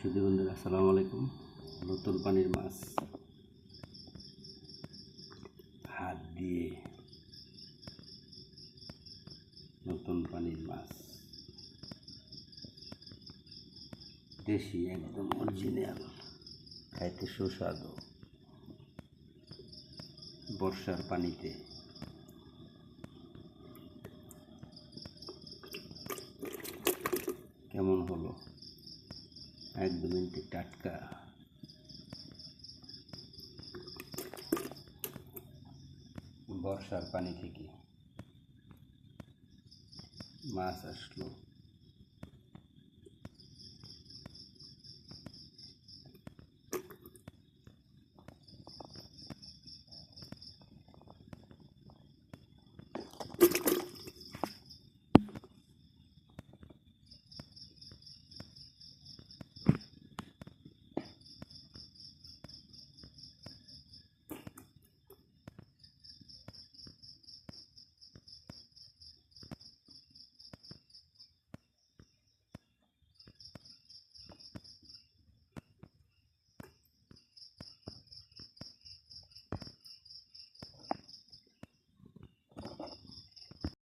সুধী বন্ধুরা, আসসালামু আলাইকুম। নতুন পানির মাছ হাত দিয়ে, নতুন পানির মাছ দেশি, একদম অরিজিনাল, খাইতে সুস্বাদু। বর্ষার পানিতে কেমন হলো, একদম টাটকা। বর্ষার পানি থেকে মাছ আসলো।